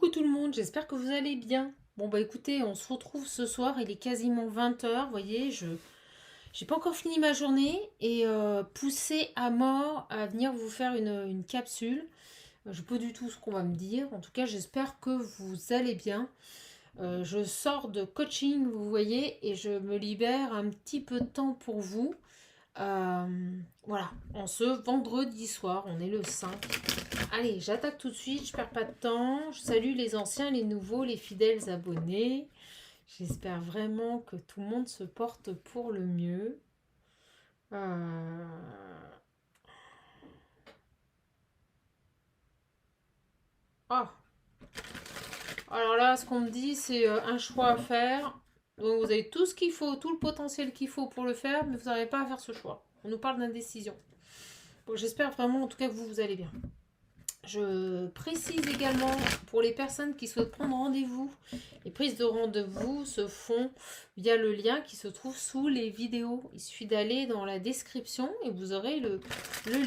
Coucou tout le monde, j'espère que vous allez bien. Bon bah écoutez, on se retrouve ce soir, il est quasiment 20 h, vous voyez, je j'ai pas encore fini ma journée et poussé à mort à venir vous faire une capsule. Je sais pas du tout ce qu'on va me dire, en tout cas j'espère que vous allez bien. Je sors de coaching, vous voyez, et je me libère un petit peu de temps pour vous. Voilà, en ce vendredi soir, on est le 5. Allez, j'attaque tout de suite, je perds pas de temps. Je salue les anciens, les nouveaux, les fidèles abonnés. J'espère vraiment que tout le monde se porte pour le mieux. Euh, Ah, alors là, ce qu'on me dit, c'est un choix à faire. Donc vous avez tout ce qu'il faut, tout le potentiel qu'il faut pour le faire, mais vous n'arrivez pas à faire ce choix. On nous parle d'indécision. Bon, j'espère vraiment en tout cas que vous allez bien. Je précise également pour les personnes qui souhaitent prendre rendez-vous, les prises de rendez-vous se font via le lien qui se trouve sous les vidéos. Il suffit d'aller dans la description et vous aurez le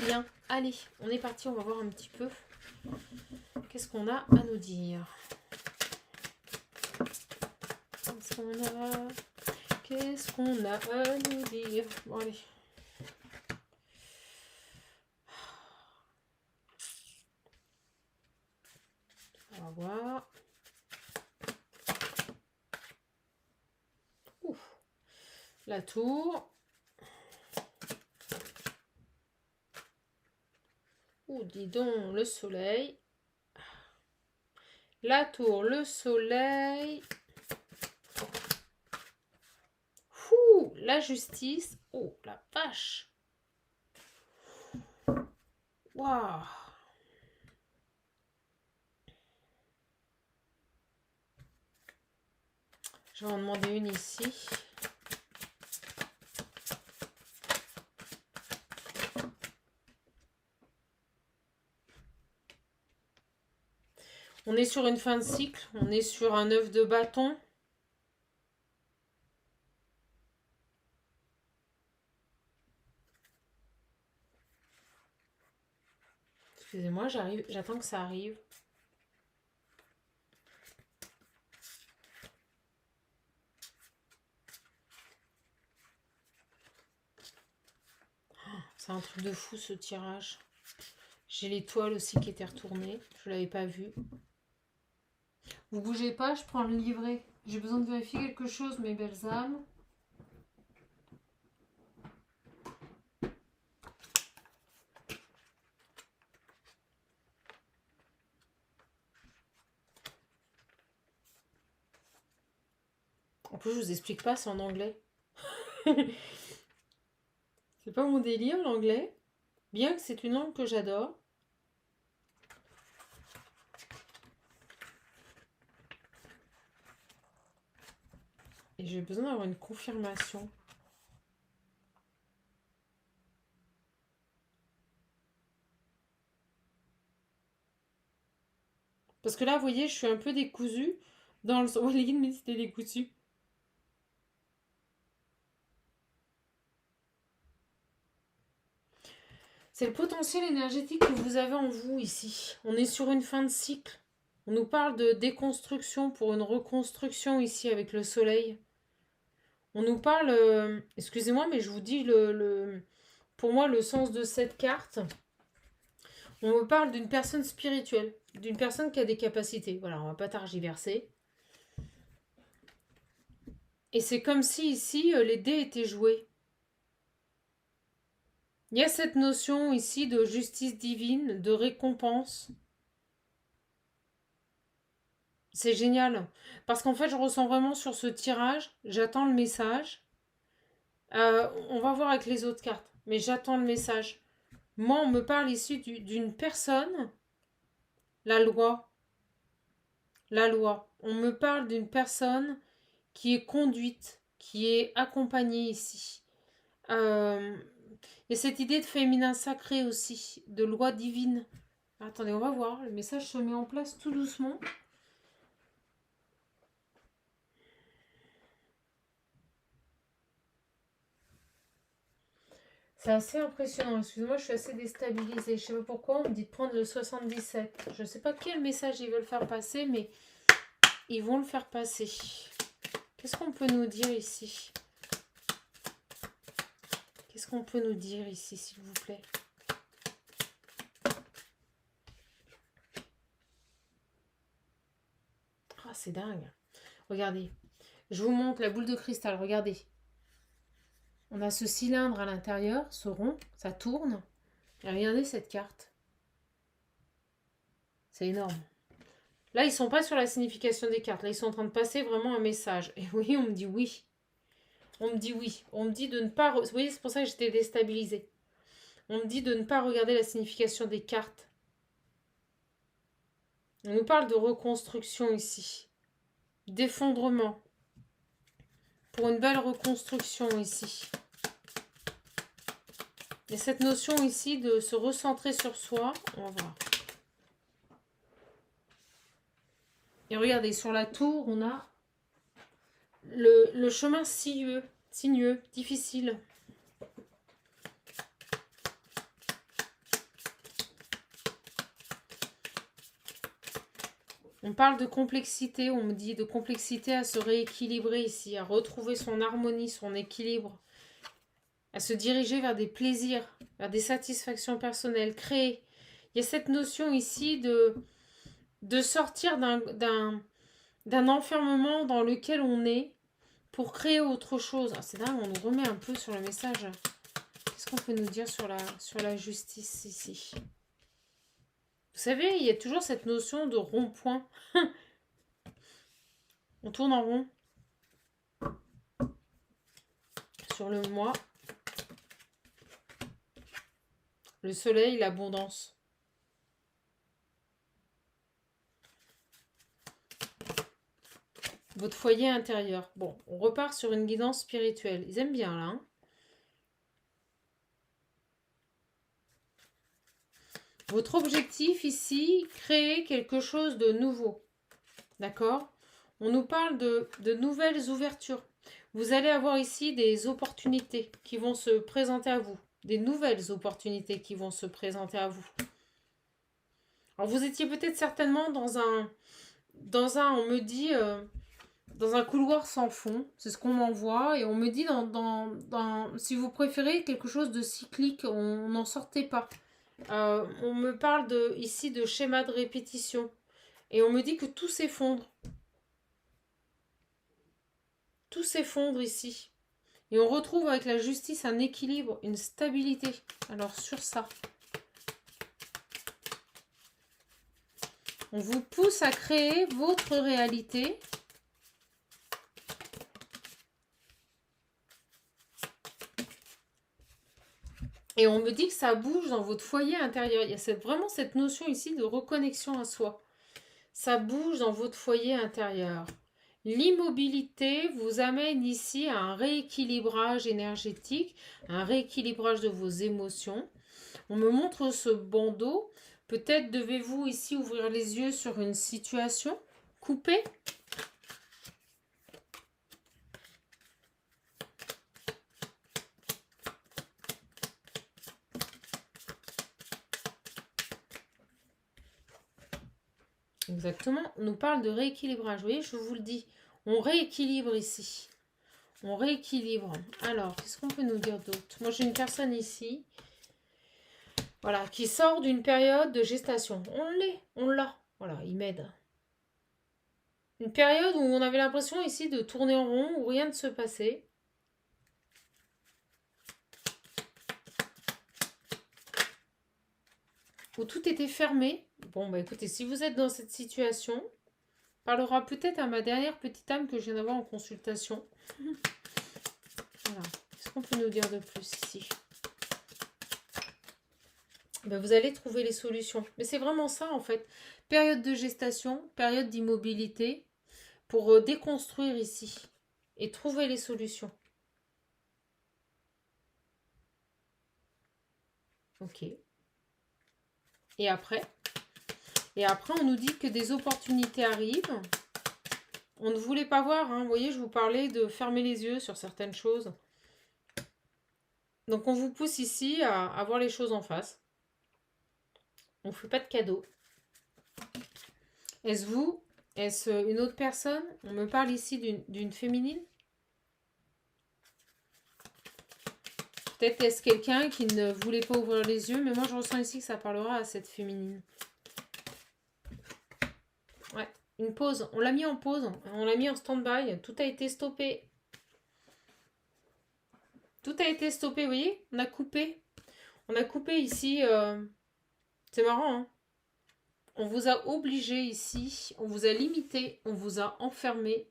lien. Allez, on est parti, on va voir un petit peu qu'est-ce qu'on a à nous dire. Qu'est-ce qu'on a à nous dire. Bon, allez. On va voir. Ouf. La tour. Ouh, dis donc, le soleil. La tour, le soleil. Ouh, la justice. Oh, la vache. Waouh. Je vais en demander une ici. On est sur une fin de cycle. On est sur un œuf de bâton. Excusez-moi, j'attends que ça arrive. C'est un truc de fou ce tirage. J'ai l'étoile aussi qui était retournée. Je ne l'avais pas vue. Vous bougez pas, je prends le livret. J'ai besoin de vérifier quelque chose, mes belles âmes. En plus, je vous explique pas, c'est en anglais. C'est pas mon délire, l'anglais. Bien que c'est une langue que j'adore. Et j'ai besoin d'avoir une confirmation. Parce que là, vous voyez, je suis un peu décousue. Dans le... Ouais, les guides me disent que c'était décousu. C'est le potentiel énergétique que vous avez en vous ici. On est sur une fin de cycle. On nous parle de déconstruction pour une reconstruction ici avec le soleil. On nous parle, excusez-moi, mais je vous dis pour moi le sens de cette carte. On me parle d'une personne spirituelle, d'une personne qui a des capacités. Voilà, on va pas targiverser. Et c'est comme si ici les dés étaient joués. Il y a cette notion ici de justice divine, de récompense. C'est génial. Parce qu'en fait, je ressens vraiment sur ce tirage, j'attends le message. On va voir avec les autres cartes, mais j'attends le message. Moi, on me parle ici d'une personne, la loi. La loi. On me parle d'une personne qui est conduite, qui est accompagnée ici. Et cette idée de féminin sacré aussi, de loi divine. Attendez, on va voir. Le message se met en place tout doucement. C'est assez impressionnant. Excusez-moi, je suis assez déstabilisée. Je sais pas pourquoi, on me dit de prendre le 77. Je sais pas quel message ils veulent faire passer, mais ils vont le faire passer. Qu'est-ce qu'on peut nous dire ici? Qu'est-ce qu'on peut nous dire ici, s'il vous plaît? Ah, c'est dingue. Regardez. Je vous montre la boule de cristal. Regardez. On a ce cylindre à l'intérieur, ce rond, ça tourne. Et regardez cette carte. C'est énorme. Là, ils sont pas sur la signification des cartes. Là, ils sont en train de passer vraiment un message. Et oui, on me dit oui. On me dit oui. On me dit de ne pas... Vous voyez, c'est pour ça que j'étais déstabilisée. On me dit de ne pas regarder la signification des cartes. On nous parle de reconstruction ici. D'effondrement. Pour une belle reconstruction ici. Et cette notion ici de se recentrer sur soi, on va voir. Et regardez, sur la tour, on a le chemin sinueux, difficile. On parle de complexité, on me dit de complexité à se rééquilibrer ici, à retrouver son harmonie, son équilibre, à se diriger vers des plaisirs, vers des satisfactions personnelles, créer. Il y a cette notion ici de sortir d'un enfermement dans lequel on est pour créer autre chose. Ah, c'est dingue, on nous remet un peu sur le message. Qu'est-ce qu'on peut nous dire sur la justice ici? Vous savez, il y a toujours cette notion de rond-point. On tourne en rond. Sur le mois. Le soleil, l'abondance. Votre foyer intérieur. Bon, on repart sur une guidance spirituelle. Ils aiment bien là. Hein. Votre objectif ici, créer quelque chose de nouveau. D'accord? On nous parle de nouvelles ouvertures. Vous allez avoir ici des opportunités qui vont se présenter à vous. Des nouvelles opportunités qui vont se présenter à vous. Alors vous étiez peut-être certainement dans un, on me dit, dans un couloir sans fond. C'est ce qu'on m'envoie. Et on me dit, si vous préférez, quelque chose de cyclique. On n'en sortait pas. On me parle ici de schéma de répétition. Et on me dit que tout s'effondre. Tout s'effondre ici. Et on retrouve avec la justice un équilibre, une stabilité. Alors sur ça, on vous pousse à créer votre réalité. Et on me dit que ça bouge dans votre foyer intérieur. Il y a vraiment cette notion ici de reconnexion à soi. Ça bouge dans votre foyer intérieur. L'immobilité vous amène ici à un rééquilibrage énergétique, un rééquilibrage de vos émotions. On me montre ce bandeau. Peut-être devez-vous ici ouvrir les yeux sur une situation coupée. Exactement, on nous parle de rééquilibrage. Vous voyez, je vous le dis, on rééquilibre ici. On rééquilibre. Alors, qu'est-ce qu'on peut nous dire d'autre? Moi, j'ai une personne ici, voilà, qui sort d'une période de gestation. On l'a. Voilà, il m'aide. Une période où on avait l'impression ici de tourner en rond, où rien ne se passait. Où tout était fermé. Bon, bah écoutez, si vous êtes dans cette situation, on parlera peut-être à ma dernière petite âme que je viens d'avoir en consultation. Voilà. Qu'est-ce qu'on peut nous dire de plus ici? Ben, vous allez trouver les solutions. Mais c'est vraiment ça en fait. Période de gestation, période d'immobilité pour déconstruire ici et trouver les solutions. Ok. Et après, on nous dit que des opportunités arrivent. On ne voulait pas voir, hein. Vous voyez, je vous parlais de fermer les yeux sur certaines choses. Donc on vous pousse ici à voir les choses en face. On ne fait pas de cadeaux. Est-ce vous? Est-ce une autre personne? On me parle ici d'une féminine. Peut-être est-ce quelqu'un qui ne voulait pas ouvrir les yeux, mais moi je ressens ici que ça parlera à cette féminine. Ouais, une pause. On l'a mis en pause, on l'a mis en stand-by, tout a été stoppé. Tout a été stoppé, vous voyez? On a coupé. On a coupé ici. C'est marrant, hein? On vous a obligé ici, on vous a limité, on vous a enfermé,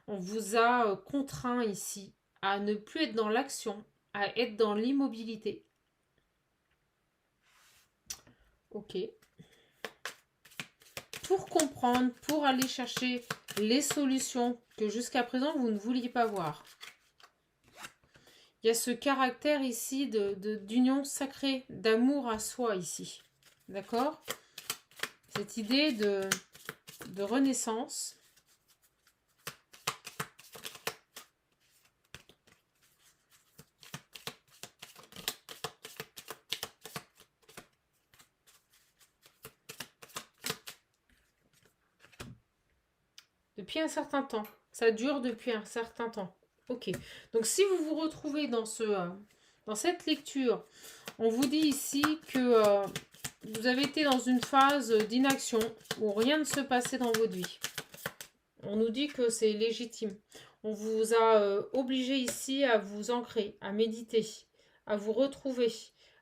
on vous a contraint ici à ne plus être dans l'action, à être dans l'immobilité. Ok. Pour comprendre, pour aller chercher les solutions que jusqu'à présent vous ne vouliez pas voir. Il y a ce caractère ici d'union sacrée, d'amour à soi ici. D'accord? Cette idée de renaissance. Depuis un certain temps. Ça dure depuis un certain temps. Ok. Donc si vous vous retrouvez dans cette lecture, on vous dit ici que vous avez été dans une phase d'inaction où rien ne se passait dans votre vie. On nous dit que c'est légitime. On vous a obligé ici à vous ancrer, à méditer, à vous retrouver,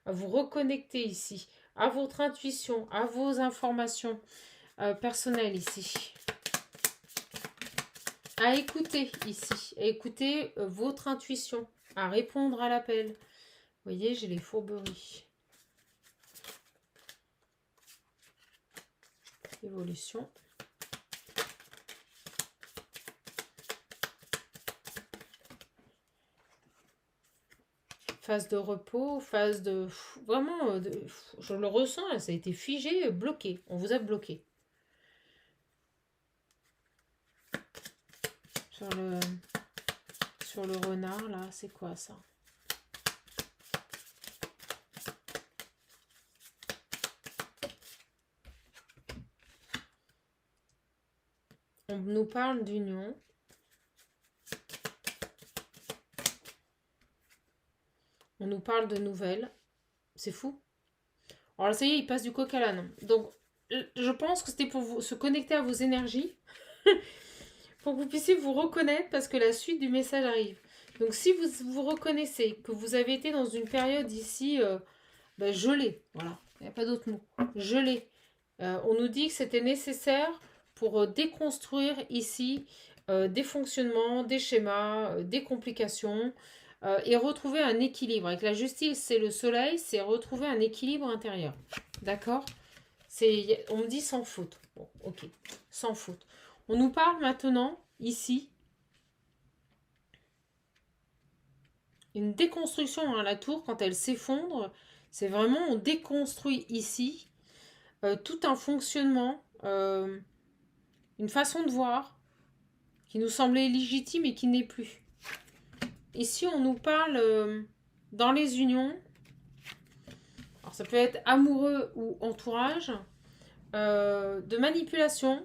à vous reconnecter ici, à votre intuition, à vos informations personnelles ici. À écouter ici, à écouter votre intuition, à répondre à l'appel. Vous voyez, j'ai les fourberies. Évolution. Phase de repos, phase de... Vraiment, je le ressens, là, ça a été figé, bloqué. On vous a bloqué. Sur le renard, là, c'est quoi ça? On nous parle d'union. On nous parle de nouvelles. C'est fou. Alors là, ça y est, il passe du coq à l'âne. Donc, je pense que c'était pour vous se connecter à vos énergies. Pour que vous puissiez vous reconnaître parce que la suite du message arrive. Donc si vous vous reconnaissez que vous avez été dans une période ici gelée, voilà, il n'y a pas d'autre mot, gelée, on nous dit que c'était nécessaire pour déconstruire ici des fonctionnements, des schémas, des complications et retrouver un équilibre. Avec la justice, c'est le soleil, c'est retrouver un équilibre intérieur. D'accord? On me dit sans faute. Bon, ok, sans faute. On nous parle maintenant, ici, une déconstruction à la tour, quand elle s'effondre, c'est vraiment, on déconstruit ici tout un fonctionnement, une façon de voir qui nous semblait légitime et qui n'est plus. Ici, on nous parle dans les unions, alors ça peut être amoureux ou entourage, de manipulation,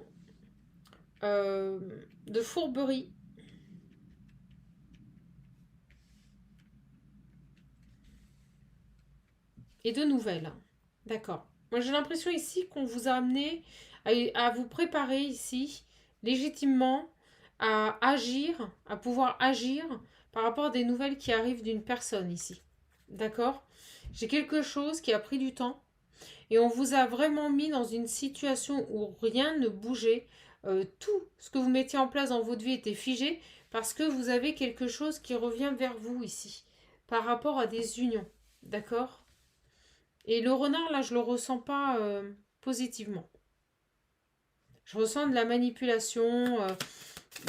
de fourberie. Et de nouvelles. D'accord. Moi, j'ai l'impression ici qu'on vous a amené à vous préparer ici, légitimement, à agir, à pouvoir agir par rapport à des nouvelles qui arrivent d'une personne ici. D'accord? J'ai quelque chose qui a pris du temps et on vous a vraiment mis dans une situation où rien ne bougeait. Tout ce que vous mettiez en place dans votre vie était figé parce que vous avez quelque chose qui revient vers vous ici par rapport à des unions. D'accord? Et le renard, là, je le ressens pas positivement. Je ressens de la manipulation,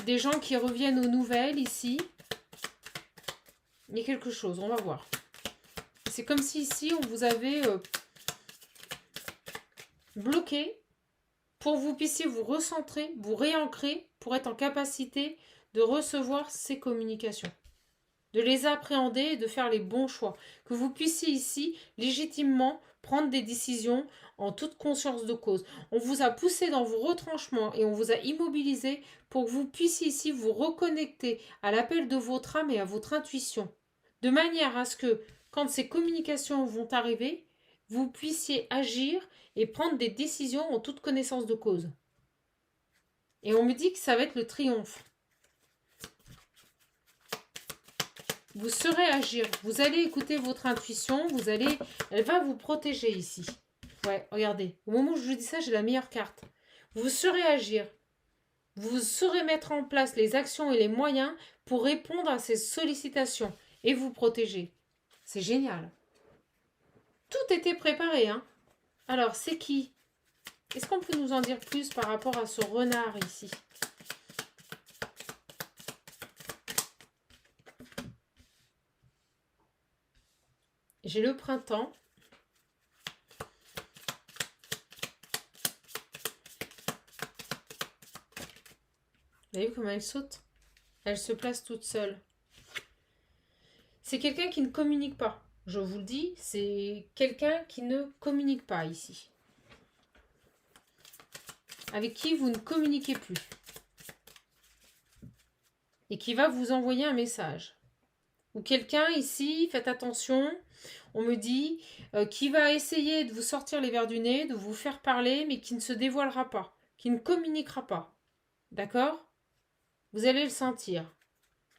des gens qui reviennent aux nouvelles ici. Il y a quelque chose, on va voir. C'est comme si ici, on vous avait bloqué pour que vous puissiez vous recentrer, vous réancrer pour être en capacité de recevoir ces communications. de les appréhender et de faire les bons choix. Que vous puissiez ici légitimement prendre des décisions en toute conscience de cause. On vous a poussé dans vos retranchements et on vous a immobilisé pour que vous puissiez ici vous reconnecter à l'appel de votre âme et à votre intuition. De manière à ce que, quand ces communications vont arriver, vous puissiez agir et prendre des décisions en toute connaissance de cause. Et on me dit que ça va être le triomphe. Vous saurez agir, vous allez écouter votre intuition, elle va vous protéger ici. Ouais, regardez, au moment où je vous dis ça, j'ai la meilleure carte. Vous saurez agir, vous saurez mettre en place les actions et les moyens pour répondre à ces sollicitations et vous protéger. C'est génial. Tout était préparé, hein. Alors, c'est qui? Est-ce qu'on peut nous en dire plus par rapport à ce renard ici? J'ai le printemps. Vous avez vu comment elle saute? Elle se place toute seule. C'est quelqu'un qui ne communique pas. Je vous le dis, c'est quelqu'un qui ne communique pas ici. Avec qui vous ne communiquez plus. Et qui va vous envoyer un message. Ou quelqu'un ici, faites attention, on me dit, qui va essayer de vous sortir les verres du nez, de vous faire parler, mais qui ne se dévoilera pas, qui ne communiquera pas. D'accord? Vous allez le sentir.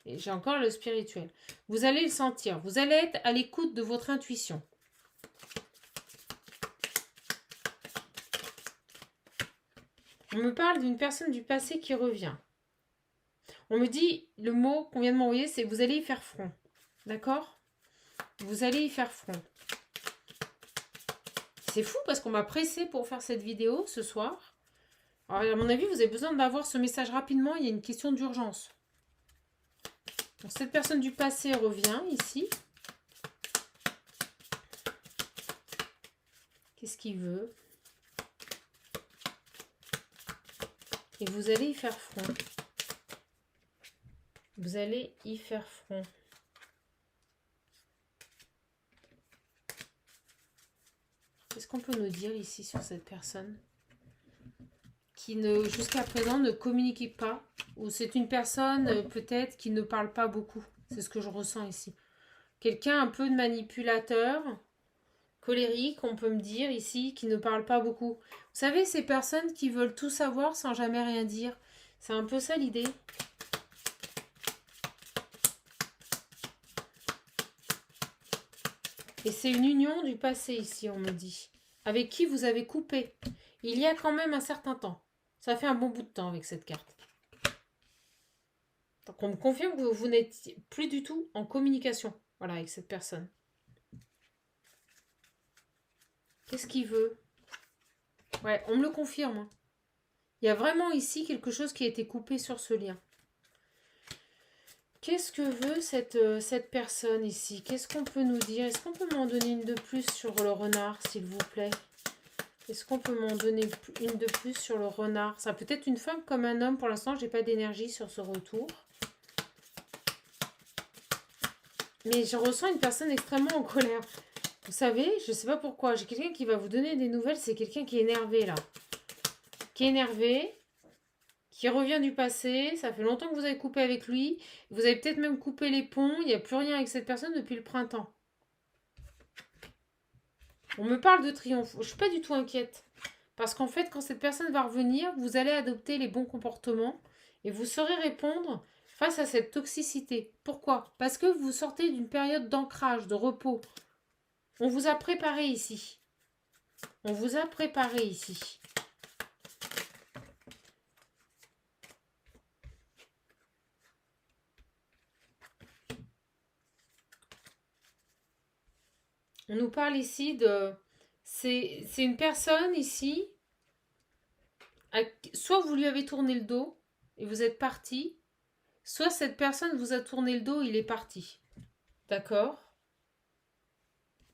Et j'ai encore le spirituel. Vous allez le sentir. Vous allez être à l'écoute de votre intuition. On me parle d'une personne du passé qui revient. On me dit, le mot qu'on vient de m'envoyer, c'est vous allez y faire front. D'accord? Vous allez y faire front. C'est fou parce qu'on m'a pressé pour faire cette vidéo ce soir. Alors, à mon avis, vous avez besoin d'avoir ce message rapidement. Il y a une question d'urgence. Donc, cette personne du passé revient ici. Qu'est-ce qu'il veut? Et vous allez y faire front. Vous allez y faire front. Qu'est-ce qu'on peut nous dire ici sur cette personne qui jusqu'à présent ne communique pas? Ou c'est une personne peut-être qui ne parle pas beaucoup. C'est ce que je ressens ici. Quelqu'un un peu de manipulateur, colérique, on peut me dire ici, qui ne parle pas beaucoup. Vous savez, ces personnes qui veulent tout savoir sans jamais rien dire. C'est un peu ça l'idée. Et c'est une union du passé ici, on me dit. Avec qui vous avez coupé. Il y a quand même un certain temps. Ça fait un bon bout de temps avec cette carte. Donc on me confirme que vous n'êtes plus du tout en communication. Voilà, avec cette personne. Qu'est-ce qu'il veut? Ouais, on me le confirme. Il y a vraiment ici quelque chose qui a été coupé sur ce lien. Qu'est-ce que veut cette personne ici? Qu'est-ce qu'on peut nous dire? Est-ce qu'on peut m'en donner une de plus sur le renard, s'il vous plaît? Est-ce qu'on peut m'en donner une de plus sur le renard? Ça peut être une femme comme un homme. Pour l'instant, je n'ai pas d'énergie sur ce retour. Mais je ressens une personne extrêmement en colère. Vous savez, je ne sais pas pourquoi. J'ai quelqu'un qui va vous donner des nouvelles. C'est quelqu'un qui est énervé, là. Qui est énervé. Qui revient du passé, ça fait longtemps que vous avez coupé avec lui, vous avez peut-être même coupé les ponts, il n'y a plus rien avec cette personne depuis le printemps. On me parle de triomphe, je ne suis pas du tout inquiète, parce qu'en fait, quand cette personne va revenir, vous allez adopter les bons comportements et vous saurez répondre face à cette toxicité. Pourquoi? Parce que vous sortez d'une période d'ancrage, de repos. On vous a préparé ici. On vous a préparé ici. On nous parle ici de... C'est une personne ici, soit vous lui avez tourné le dos et vous êtes parti, soit cette personne vous a tourné le dos et il est parti. D'accord?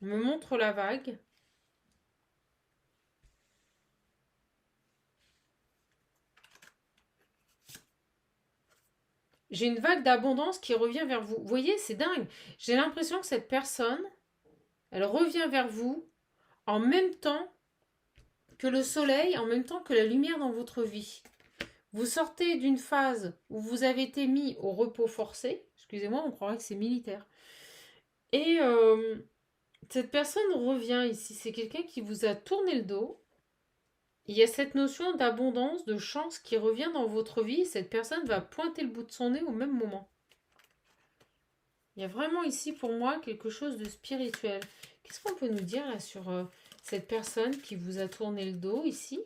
On me montre la vague. j'ai une vague d'abondance qui revient vers vous. Vous voyez, c'est dingue. J'ai l'impression que cette personne, elle revient vers vous en même temps que le soleil, en même temps que la lumière dans votre vie. Vous sortez d'une phase où vous avez été mis au repos forcé. Excusez-moi, on croirait que c'est militaire. Et cette personne revient ici. C'est quelqu'un qui vous a tourné le dos. Il y a cette notion d'abondance, de chance qui revient dans votre vie. Cette personne va pointer le bout de son nez au même moment. Il y a vraiment ici pour moi quelque chose de spirituel. Qu'est-ce qu'on peut nous dire là sur cette personne qui vous a tourné le dos ici?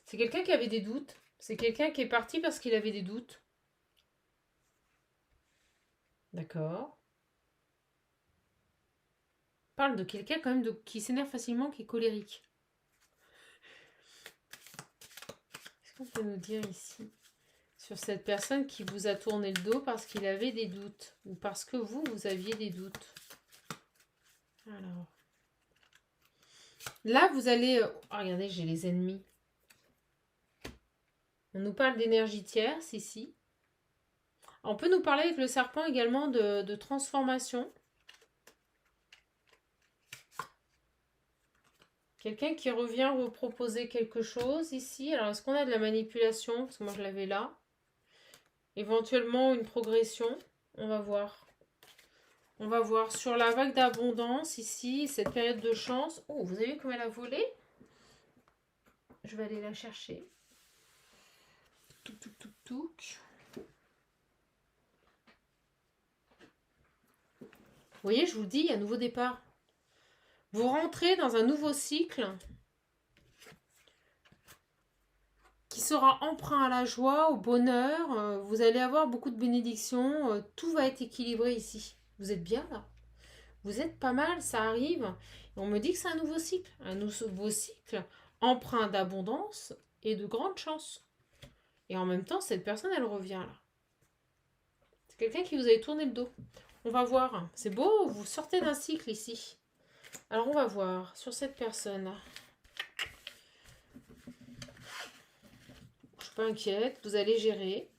C'est quelqu'un qui avait des doutes. C'est quelqu'un qui est parti parce qu'il avait des doutes. D'accord. Parle de quelqu'un quand même qui s'énerve facilement, qui est colérique. Qu'est-ce qu'on peut nous dire ici sur cette personne qui vous a tourné le dos parce qu'il avait des doutes ou parce que vous aviez des doutes? Alors. Là, vous allez... Oh, regardez, j'ai les ennemis. On nous parle d'énergie tierce ici. On peut nous parler avec le serpent également de transformation. Quelqu'un qui revient vous proposer quelque chose ici. Alors, est-ce qu'on a de la manipulation? Parce que moi, je l'avais là. Éventuellement, une progression. On va voir. On va voir sur la vague d'abondance ici, cette période de chance. Oh, vous avez vu comme elle a volé? Je vais aller la chercher. Touc, touc, touc, touc. Vous voyez, je vous le dis, il y a un nouveau départ. Vous rentrez dans un nouveau cycle qui sera empreint à la joie, au bonheur. Vous allez avoir beaucoup de bénédictions. Tout va être équilibré ici. Vous êtes bien là? Vous êtes pas mal, ça arrive. Et on me dit que c'est un nouveau cycle. Un nouveau cycle empreint d'abondance et de grande chance. Et en même temps, cette personne, elle revient là. C'est quelqu'un qui vous avait tourné le dos. On va voir. C'est beau, vous sortez d'un cycle ici. Alors, on va voir sur cette personne. Je suis pas inquiète, vous allez gérer.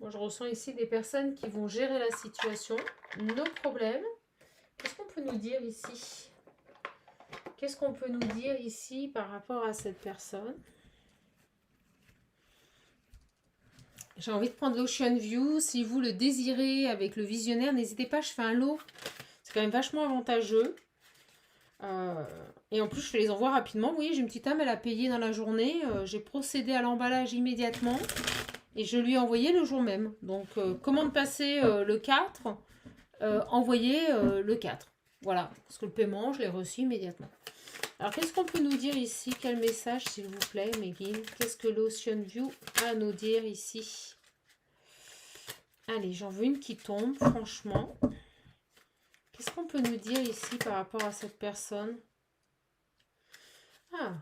Moi, je ressens ici des personnes qui vont gérer la situation, nos problèmes. Qu'est-ce qu'on peut nous dire ici? Qu'est-ce qu'on peut nous dire ici par rapport à cette personne? J'ai envie de prendre l'Ocean View. Si vous le désirez avec le visionnaire, n'hésitez pas, je fais un lot. C'est quand même vachement avantageux. Et en plus, je fais les envois rapidement. Vous voyez, j'ai une petite âme, elle a payé dans la journée. J'ai procédé à l'emballage immédiatement. Et je lui ai envoyé le jour même. Donc, commande passée le 4, envoyé le 4. Voilà, parce que le paiement, je l'ai reçu immédiatement. Alors, qu'est-ce qu'on peut nous dire ici? Quel message, s'il vous plaît, Megan? Qu'est-ce que l'Ocean View a à nous dire ici? Allez, j'en veux une qui tombe, franchement. Qu'est-ce qu'on peut nous dire ici par rapport à cette personne? Ah,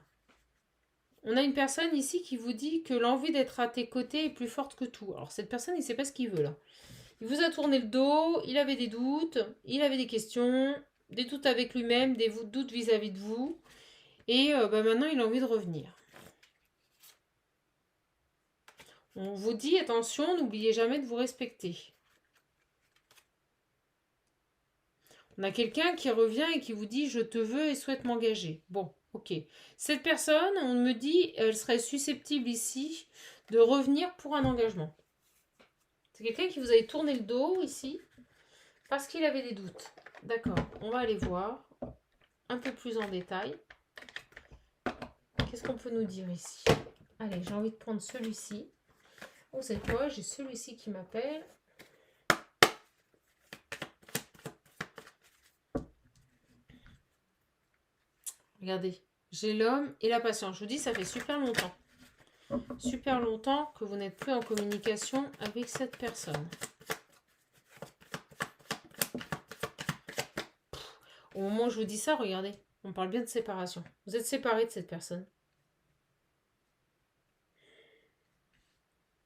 on a une personne ici qui vous dit que l'envie d'être à tes côtés est plus forte que tout. Alors, cette personne, il ne sait pas ce qu'il veut, là. Il vous a tourné le dos, il avait des doutes, il avait des questions, des doutes avec lui-même, des doutes vis-à-vis de vous. Et maintenant, il a envie de revenir. On vous dit, attention, n'oubliez jamais de vous respecter. On a quelqu'un qui revient et qui vous dit, je te veux et souhaite m'engager. Bon, ok. Cette personne, on me dit, elle serait susceptible ici de revenir pour un engagement. C'est quelqu'un qui vous avait tourné le dos ici parce qu'il avait des doutes. D'accord, on va aller voir un peu plus en détail. Qu'est-ce qu'on peut nous dire ici? Allez, j'ai envie de prendre celui-ci. Oh, c'est quoi? J'ai celui-ci qui m'appelle. Regardez, j'ai l'homme et la patience. Je vous dis, ça fait super longtemps. Super longtemps que vous n'êtes plus en communication avec cette personne. Au moment où je vous dis ça, regardez, on parle bien de séparation. Vous êtes séparés de cette personne.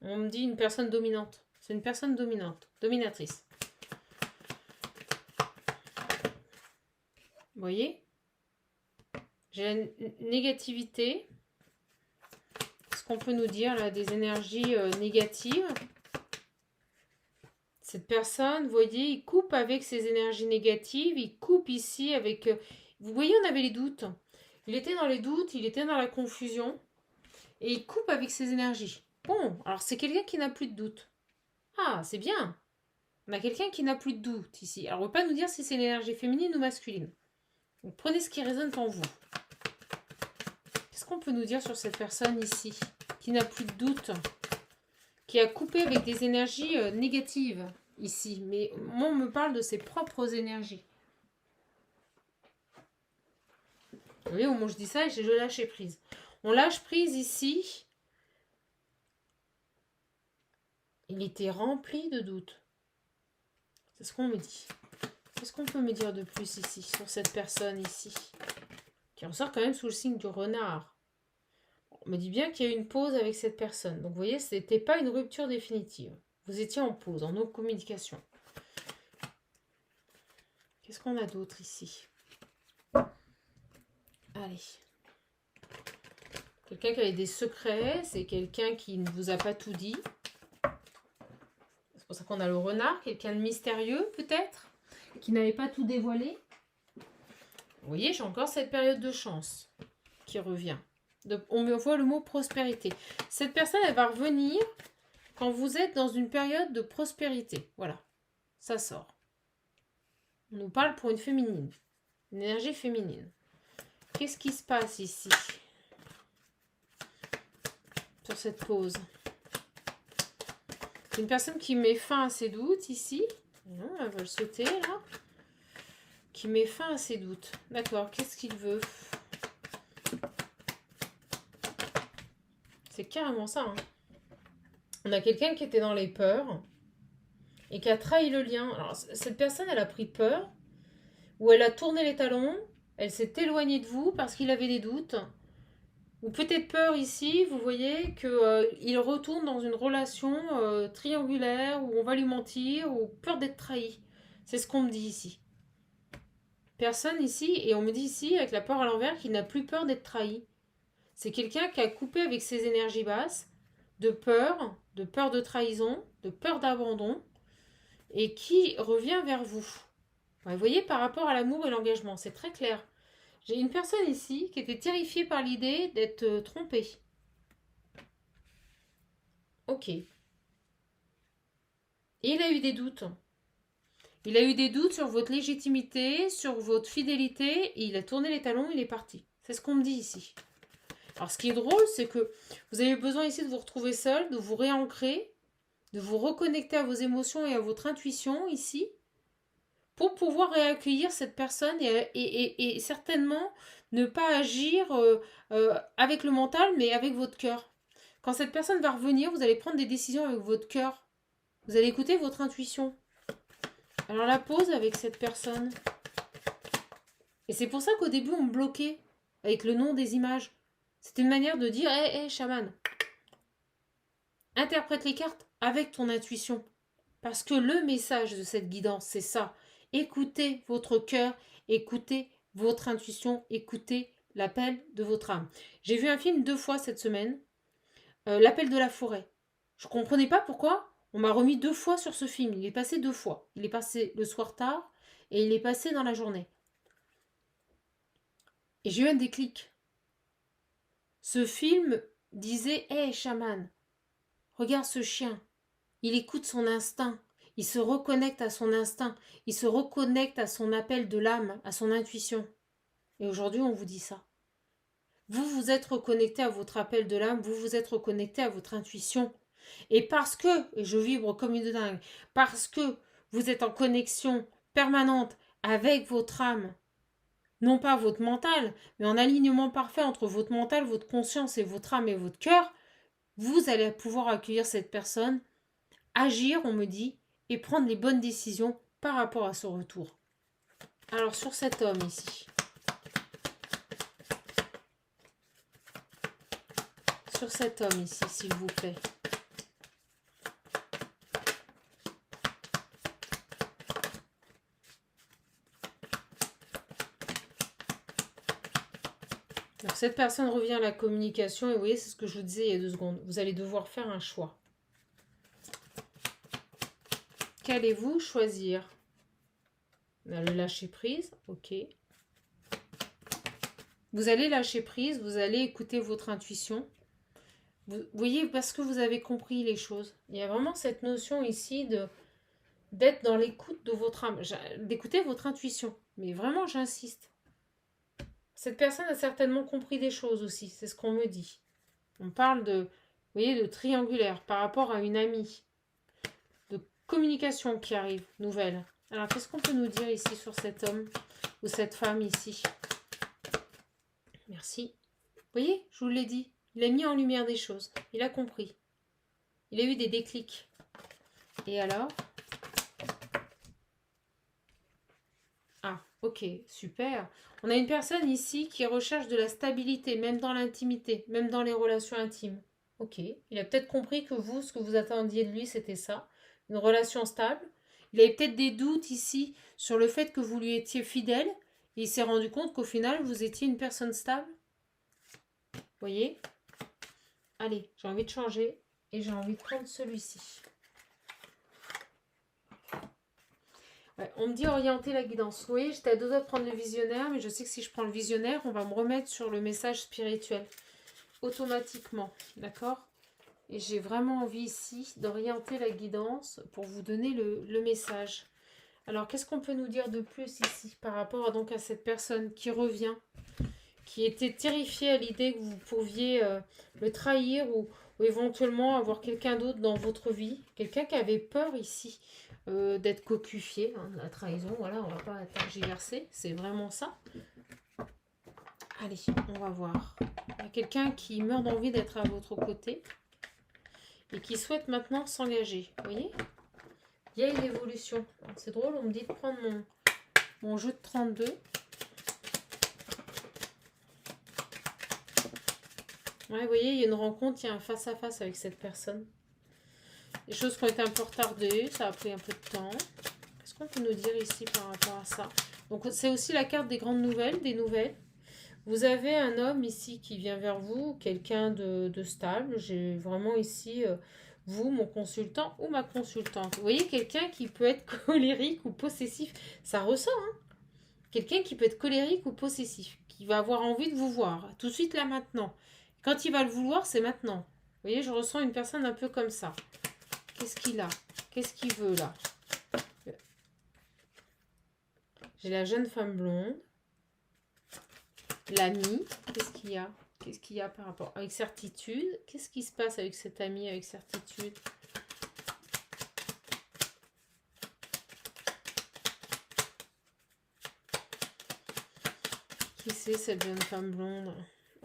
On me dit une personne dominante. C'est une personne dominante, dominatrice. Vous voyez? J'ai la négativité. Est-ce Qu'est-ce qu'on peut nous dire là des énergies négatives? Cette personne, vous voyez, il coupe avec ses énergies négatives, il coupe ici avec... vous voyez, on avait les doutes. Il était dans les doutes, il était dans la confusion. Et il coupe avec ses énergies. Bon, alors c'est quelqu'un qui n'a plus de doute. Ah, c'est bien. On a quelqu'un qui n'a plus de doute ici. Alors, on ne peut pas nous dire si c'est l'énergie féminine ou masculine. Donc, prenez ce qui résonne en vous. Qu'est-ce qu'on peut nous dire sur cette personne ici, qui n'a plus de doute, qui a coupé avec des énergies négatives ici. Mais moi, on me parle de ses propres énergies. Vous voyez, au moment où je dis ça, je lâche prise. On lâche prise ici. Il était rempli de doutes. C'est ce qu'on me dit. Qu'est-ce qu'on peut me dire de plus ici, sur cette personne ici, qui ressort quand même sous le signe du renard? On me dit bien qu'il y a eu une pause avec cette personne. Donc, vous voyez, ce n'était pas une rupture définitive. Vous étiez en pause, en non-communication. Qu'est-ce qu'on a d'autre ici? Allez. Quelqu'un qui avait des secrets, c'est quelqu'un qui ne vous a pas tout dit. C'est pour ça qu'on a le renard, quelqu'un de mystérieux peut-être, qui n'avait pas tout dévoilé. Vous voyez, j'ai encore cette période de chance qui revient. On me voit le mot prospérité. Cette personne, elle va revenir quand vous êtes dans une période de prospérité. Voilà, ça sort. On nous parle pour une féminine, une énergie féminine. Qu'est-ce qui se passe ici, sur cette pause? C'est une personne qui met fin à ses doutes ici. Non, elle va le sauter là. Qui met fin à ses doutes. D'accord, qu'est-ce qu'il veut? C'est carrément ça. Hein. On a quelqu'un qui était dans les peurs et qui a trahi le lien. Alors, cette personne, elle a pris peur, ou elle a tourné les talons, elle s'est éloignée de vous parce qu'il avait des doutes. Ou peut-être peur ici, vous voyez, qu'il retourne dans une relation triangulaire où on va lui mentir, ou peur d'être trahi. C'est ce qu'on me dit ici. Personne ici, et on me dit ici, avec la peur à l'envers, qu'il n'a plus peur d'être trahi. C'est quelqu'un qui a coupé avec ses énergies basses, de peur de trahison, de peur d'abandon, et qui revient vers vous. Vous voyez, par rapport à l'amour et l'engagement, c'est très clair. J'ai une personne ici qui était terrifiée par l'idée d'être trompée. Ok. Et il a eu des doutes. Il a eu des doutes sur votre légitimité, sur votre fidélité, et il a tourné les talons, il est parti. C'est ce qu'on me dit ici. Alors, ce qui est drôle, c'est que vous avez besoin ici de vous retrouver seul, de vous réancrer, de vous reconnecter à vos émotions et à votre intuition ici, pour pouvoir réaccueillir cette personne et certainement ne pas agir avec le mental, mais avec votre cœur. Quand cette personne va revenir, vous allez prendre des décisions avec votre cœur. Vous allez écouter votre intuition. Alors la pause avec cette personne. Et c'est pour ça qu'au début, on me bloquait avec le nom des images. C'était une manière de dire, hé, chaman, interprète les cartes avec ton intuition. Parce que le message de cette guidance, c'est ça. Écoutez votre cœur, écoutez votre intuition, écoutez l'appel de votre âme. J'ai vu un film 2 fois cette semaine, L'appel de la forêt. Je ne comprenais pas pourquoi on m'a remis 2 fois sur ce film. Il est passé 2 fois. Il est passé le soir tard et il est passé dans la journée. Et j'ai eu un déclic. Ce film disait, hé chaman, regarde ce chien. Il écoute son instinct. Il se reconnecte à son instinct. Il se reconnecte à son appel de l'âme, à son intuition. Et aujourd'hui, on vous dit ça. Vous vous êtes reconnecté à votre appel de l'âme, vous vous êtes reconnecté à votre intuition. Et parce que, et je vibre comme une dingue, parce que vous êtes en connexion permanente avec votre âme, non pas votre mental, mais en alignement parfait entre votre mental, votre conscience et votre âme et votre cœur, vous allez pouvoir accueillir cette personne, agir, on me dit, et prendre les bonnes décisions par rapport à ce retour. Alors sur cet homme ici, s'il vous plaît. Donc cette personne revient à la communication et vous voyez, c'est ce que je vous disais il y a 2 secondes. Vous allez devoir faire un choix. Qu'allez-vous choisir? On a le lâcher prise, ok. Vous allez lâcher prise, vous allez écouter votre intuition. Vous voyez, parce que vous avez compris les choses. Il y a vraiment cette notion ici d'être dans l'écoute de votre âme, d'écouter votre intuition. Mais vraiment, j'insiste. Cette personne a certainement compris des choses aussi, c'est ce qu'on me dit. On parle de, vous voyez, de triangulaire par rapport à une amie. De communication qui arrive, nouvelle. Alors, qu'est-ce qu'on peut nous dire ici sur cet homme ou cette femme ici? Merci. Vous voyez, je vous l'ai dit. Il a mis en lumière des choses. Il a compris. Il a eu des déclics. Et alors? Ah, ok, super. On a une personne ici qui recherche de la stabilité, même dans l'intimité, même dans les relations intimes. Ok, il a peut-être compris que vous, ce que vous attendiez de lui, c'était ça. Une relation stable. Il avait peut-être des doutes ici sur le fait que vous lui étiez fidèle. Et il s'est rendu compte qu'au final, vous étiez une personne stable. Vous voyez? Allez, j'ai envie de changer et j'ai envie de prendre celui-ci. Ouais, on me dit orienter la guidance. Oui, j'étais à 2 doigts de prendre le visionnaire, mais je sais que si je prends le visionnaire, on va me remettre sur le message spirituel. Automatiquement, d'accord? Et j'ai vraiment envie ici d'orienter la guidance pour vous donner le message. Alors, qu'est-ce qu'on peut nous dire de plus ici par rapport donc à cette personne qui revient, qui était terrifiée à l'idée que vous pouviez le trahir ou éventuellement avoir quelqu'un d'autre dans votre vie, quelqu'un qui avait peur ici d'être cocufié, hein, la trahison, voilà, on va pas tergiverser, c'est vraiment ça. Allez, on va voir. Il y a quelqu'un qui meurt d'envie d'être à votre côté et qui souhaite maintenant s'engager, vous voyez? Il y a une évolution. C'est drôle, on me dit de prendre mon jeu de 32. Ouais, vous voyez, il y a une rencontre, il y a un face-à-face avec cette personne. Des choses qui ont été un peu retardées, ça a pris un peu de temps. Qu'est-ce qu'on peut nous dire ici par rapport à ça? Donc, c'est aussi la carte des grandes nouvelles, des nouvelles. Vous avez un homme ici qui vient vers vous, quelqu'un de stable. J'ai vraiment ici, vous, mon consultant ou ma consultante. Vous voyez, quelqu'un qui peut être colérique ou possessif. Ça ressort, hein? Quelqu'un qui peut être colérique ou possessif, qui va avoir envie de vous voir, tout de suite là maintenant. Quand il va le vouloir, c'est maintenant. Vous voyez, je ressens une personne un peu comme ça. Qu'est-ce qu'il a? Qu'est-ce qu'il veut là? J'ai la jeune femme blonde. L'ami. Qu'est-ce qu'il y a? Qu'est-ce qu'il y a par rapport? Avec certitude. Qu'est-ce qui se passe avec cet ami avec certitude? Qui c'est cette jeune femme blonde?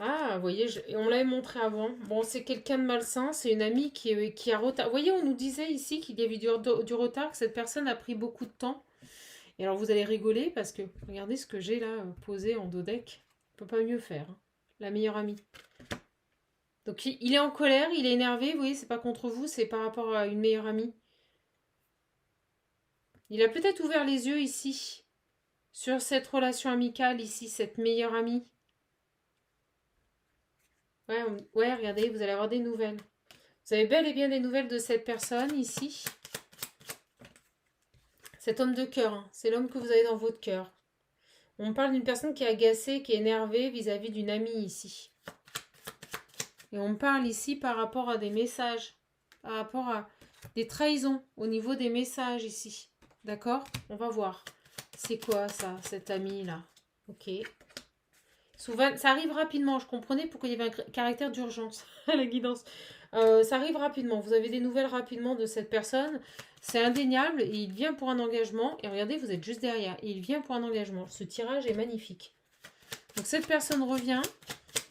Ah, vous voyez, on l'avait montré avant. Bon, c'est quelqu'un de malsain, c'est une amie qui a retard. Vous voyez, on nous disait ici qu'il y avait du retard, que cette personne a pris beaucoup de temps. Et alors, vous allez rigoler parce que, regardez ce que j'ai là, posé en dos deck. On peut pas mieux faire. Hein. La meilleure amie. Donc, il est en colère, il est énervé. Vous voyez, c'est pas contre vous, c'est par rapport à une meilleure amie. Il a peut-être ouvert les yeux ici, sur cette relation amicale ici, cette meilleure amie. Ouais, regardez, vous allez avoir des nouvelles. Vous avez bel et bien des nouvelles de cette personne ici. Cet homme de cœur, hein, c'est l'homme que vous avez dans votre cœur. On parle d'une personne qui est agacée, qui est énervée vis-à-vis d'une amie ici. Et on parle ici par rapport à des messages, par rapport à des trahisons au niveau des messages ici. D'accord? On va voir. C'est quoi ça, cette amie-là? Ok. Souvent, ça arrive rapidement. Je comprenais pourquoi il y avait un caractère d'urgence à la guidance. Ça arrive rapidement. Vous avez des nouvelles rapidement de cette personne. C'est indéniable et il vient pour un engagement. Et regardez, vous êtes juste derrière. Et il vient pour un engagement. Ce tirage est magnifique. Donc cette personne revient.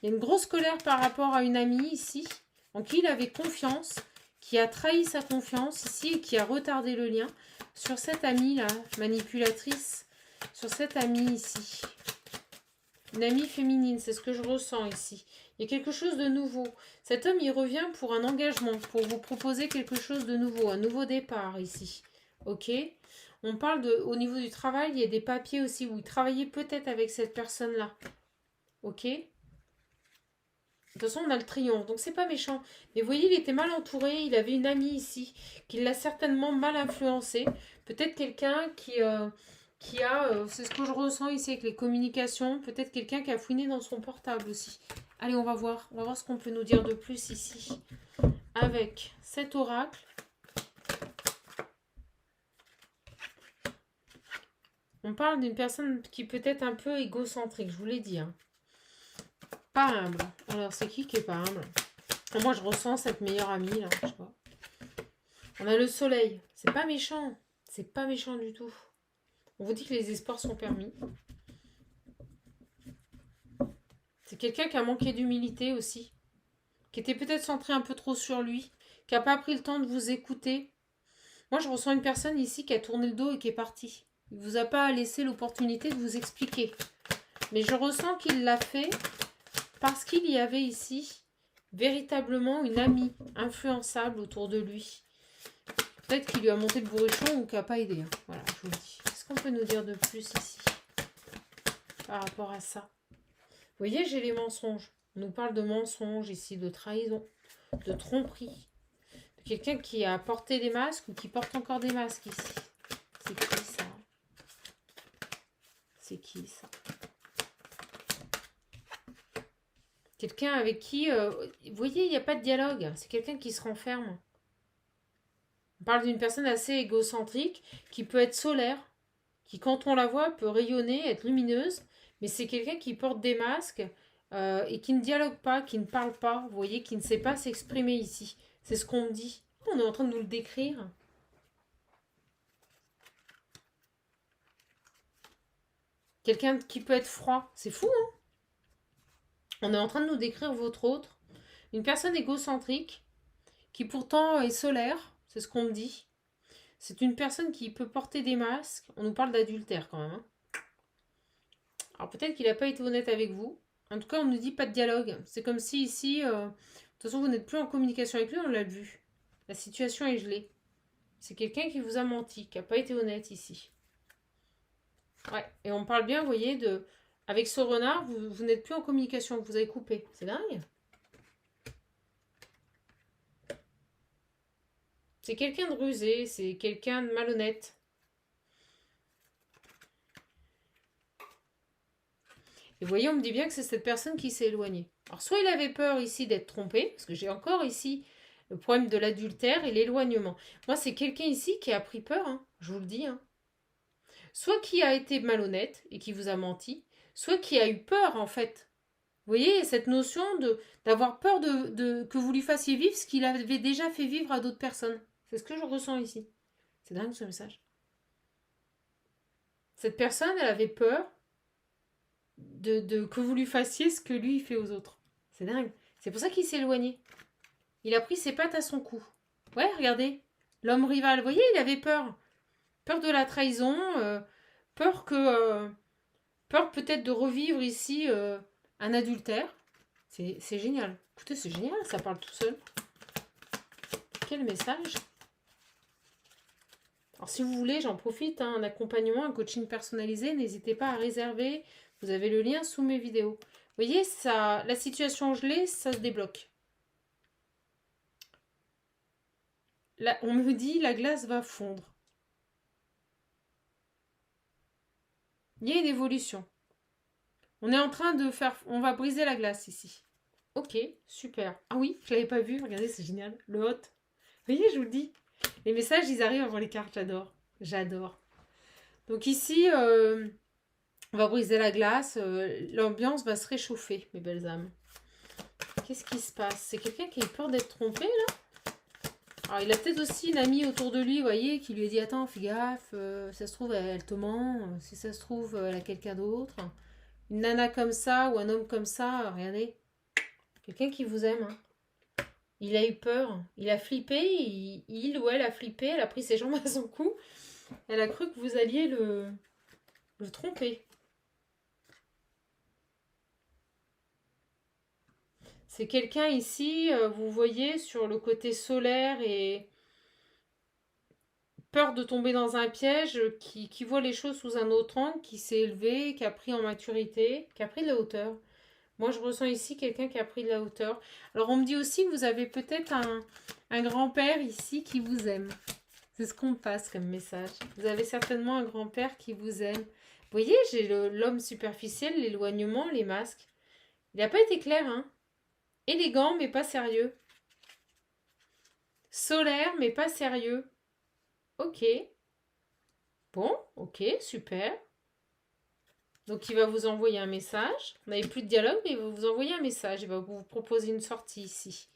Il y a une grosse colère par rapport à une amie ici, en qui il avait confiance, qui a trahi sa confiance ici et qui a retardé le lien. Sur cette amie-là, manipulatrice, sur cette amie ici. Une amie féminine, c'est ce que je ressens ici. Il y a quelque chose de nouveau. Cet homme, il revient pour un engagement, pour vous proposer quelque chose de nouveau, un nouveau départ ici. Ok? On parle au niveau du travail, il y a des papiers aussi où il travaillait peut-être avec cette personne-là. Ok? De toute façon, on a le triomphe, donc c'est pas méchant. Mais vous voyez, il était mal entouré, il avait une amie ici, qui l'a certainement mal influencé. Peut-être quelqu'un qui a, c'est ce que je ressens ici avec les communications, peut-être quelqu'un qui a fouiné dans son portable aussi. Allez, on va voir ce qu'on peut nous dire de plus ici. Avec cet oracle. On parle d'une personne qui peut être un peu égocentrique, je vous l'ai dit. Hein. Pas humble. Alors, c'est qui est pas humble? Moi, je ressens cette meilleure amie, là. Je sais pas. On a le soleil. C'est pas méchant. C'est pas méchant du tout. On vous dit que les espoirs sont permis. C'est quelqu'un qui a manqué d'humilité aussi. Qui était peut-être centré un peu trop sur lui. Qui n'a pas pris le temps de vous écouter. Moi, je ressens une personne ici qui a tourné le dos et qui est partie. Il ne vous a pas laissé l'opportunité de vous expliquer. Mais je ressens qu'il l'a fait parce qu'il y avait ici véritablement une amie influençable autour de lui. Peut-être qu'il lui a monté le bourrichon ou qu'il n'a pas aidé. Hein. Voilà, je vous le dis. Qu'est-ce qu'on peut nous dire de plus ici par rapport à ça? Vous voyez, j'ai les mensonges. On nous parle de mensonges ici, de trahison, de tromperie. De quelqu'un qui a porté des masques ou qui porte encore des masques ici. C'est qui ça? C'est qui ça? Quelqu'un avec qui... vous voyez, il n'y a pas de dialogue. C'est quelqu'un qui se renferme. On parle d'une personne assez égocentrique qui peut être solaire, qui quand on la voit peut rayonner, être lumineuse, mais c'est quelqu'un qui porte des masques et qui ne dialogue pas, qui ne parle pas, vous voyez, qui ne sait pas s'exprimer ici. C'est ce qu'on me dit. On est en train de nous le décrire. Quelqu'un qui peut être froid, c'est fou, hein? On est en train de nous décrire votre autre. Une personne égocentrique qui pourtant est solaire, c'est ce qu'on me dit. C'est une personne qui peut porter des masques. On nous parle d'adultère quand même. Hein. Alors peut-être qu'il n'a pas été honnête avec vous. En tout cas, on nous dit pas de dialogue. C'est comme si ici, de toute façon, vous n'êtes plus en communication avec lui, on l'a vu. La situation est gelée. C'est quelqu'un qui vous a menti, qui n'a pas été honnête ici. Ouais, et on parle bien, vous voyez, de... Avec ce renard, vous n'êtes plus en communication, vous avez coupé. C'est dingue. C'est quelqu'un de rusé, c'est quelqu'un de malhonnête. Et vous voyez, on me dit bien que c'est cette personne qui s'est éloignée. Alors, soit il avait peur ici d'être trompé, parce que j'ai encore ici le problème de l'adultère et l'éloignement. Moi, c'est quelqu'un ici qui a pris peur, hein, je vous le dis. Hein. Soit qui a été malhonnête et qui vous a menti, soit qui a eu peur, en fait. Vous voyez, cette notion d'avoir peur que vous lui fassiez vivre ce qu'il avait déjà fait vivre à d'autres personnes. C'est ce que je ressens ici. C'est dingue ce message. Cette personne, elle avait peur que vous lui fassiez ce que lui fait aux autres. C'est dingue. C'est pour ça qu'il s'est éloigné. Il a pris ses pattes à son cou. Ouais, regardez. L'homme rival. Vous voyez, il avait peur. Peur de la trahison. Peur que... peur peut-être de revivre ici un adultère. C'est génial. Écoutez, c'est génial. Ça parle tout seul. Quel message. Alors, si vous voulez, j'en profite. Hein, un accompagnement, un coaching personnalisé. N'hésitez pas à réserver. Vous avez le lien sous mes vidéos. Vous voyez, ça, la situation gelée, ça se débloque. Là, on me dit la glace va fondre. Il y a une évolution. On est en train de faire... On va briser la glace ici. Ok, super. Ah oui, je ne l'avais pas vu. Regardez, c'est génial. Le hot. Vous voyez, je vous le dis. Les messages, ils arrivent avant les cartes. J'adore. J'adore. Donc ici... on va briser la glace, l'ambiance va se réchauffer, mes belles âmes. Qu'est-ce qui se passe? C'est quelqu'un qui a eu peur d'être trompé, là? Alors, il a peut-être aussi une amie autour de lui, vous voyez, qui lui a dit « Attends, fais gaffe, ça se trouve, elle te ment, si ça se trouve, elle a quelqu'un d'autre. » Une nana comme ça, ou un homme comme ça, regardez. Quelqu'un qui vous aime, hein. Il a eu peur, il a flippé, il ou elle a flippé, elle a pris ses jambes à son cou. Elle a cru que vous alliez le tromper. C'est quelqu'un ici, vous voyez, sur le côté solaire et peur de tomber dans un piège, qui voit les choses sous un autre angle, qui s'est élevé, qui a pris en maturité, qui a pris de la hauteur. Vous Moi, je ressens ici quelqu'un qui a pris de la hauteur. Alors, on me dit aussi que vous avez peut-être un grand-père ici qui vous aime. C'est ce qu'on me passe comme message. Vous avez certainement un grand-père qui vous aime. Vous voyez, j'ai l'homme superficiel, l'éloignement, les masques. Il n'a pas été clair, hein. Élégant, mais pas sérieux. Solaire, mais pas sérieux. Ok. Bon, ok, super. Donc, il va vous envoyer un message. On n'avait plus de dialogue, mais il va vous envoyer un message. Il va vous proposer une sortie ici.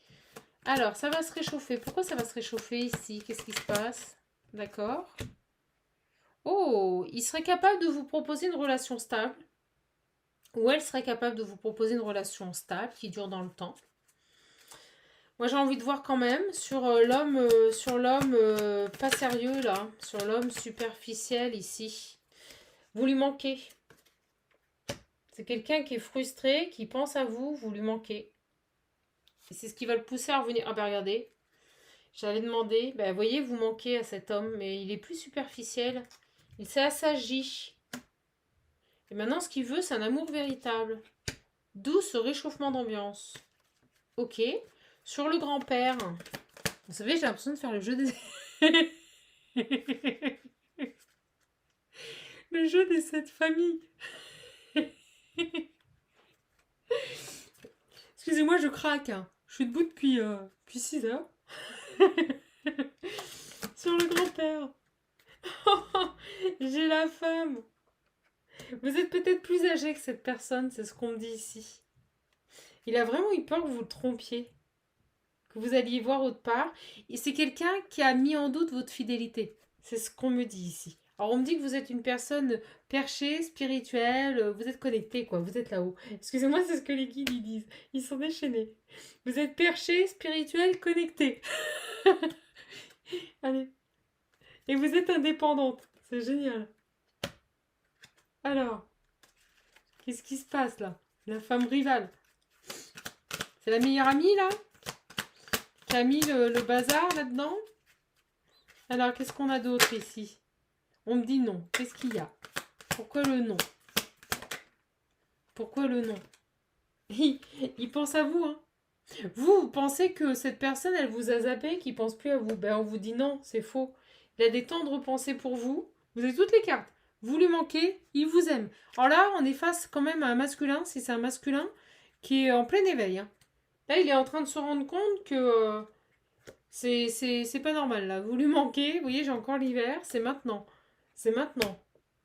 Alors, ça va se réchauffer. Pourquoi ça va se réchauffer ici? Qu'est-ce qui se passe? D'accord. Oh, il serait capable de vous proposer une relation stable. Ou elle serait capable de vous proposer une relation stable qui dure dans le temps. Moi, j'ai envie de voir quand même sur l'homme pas sérieux là, sur l'homme superficiel ici. Vous lui manquez. C'est quelqu'un qui est frustré, qui pense à vous, vous lui manquez. Et c'est ce qui va le pousser à revenir. Ah ben regardez, j'allais demander, ben voyez, vous manquez à cet homme, mais il est plus superficiel. Il s'est assagi. Et maintenant, ce qu'il veut, c'est un amour véritable. D'où ce réchauffement d'ambiance. Ok. Sur le grand-père. Vous savez, j'ai l'impression de faire le jeu des... le jeu des 7 familles. Excusez-moi, je craque. Hein. Je suis debout depuis 6 heures. Sur le grand-père. J'ai la femme. Vous êtes peut-être plus âgé que cette personne, c'est ce qu'on me dit ici. Il a vraiment eu peur que vous le trompiez. Que vous alliez voir autre part. Et c'est quelqu'un qui a mis en doute votre fidélité. C'est ce qu'on me dit ici. Alors on me dit que vous êtes une personne perchée, spirituelle, vous êtes connecté, quoi, vous êtes là-haut. Excusez-moi, c'est ce que les guides ils disent. Ils sont déchaînés. Vous êtes perché, spirituel, connecté. Allez. Et vous êtes indépendante. C'est génial. Alors, qu'est-ce qui se passe là? La femme rivale. C'est la meilleure amie là? Qui a mis le bazar là-dedans? Alors, qu'est-ce qu'on a d'autre ici? On me dit non. Qu'est-ce qu'il y a? Pourquoi le non? Pourquoi le non? Il pense à vous, hein. Vous pensez que cette personne, elle vous a zappé, qu'il pense plus à vous. Ben, on vous dit non, c'est faux. Il a des tendres pensées pour vous. Vous avez toutes les cartes. Vous lui manquez, il vous aime. Alors là, on est face quand même à un masculin, si c'est un masculin, qui est en plein éveil. Hein. Là, il est en train de se rendre compte que c'est pas normal, là. Vous lui manquez, vous voyez, j'ai encore l'hiver, c'est maintenant. C'est maintenant.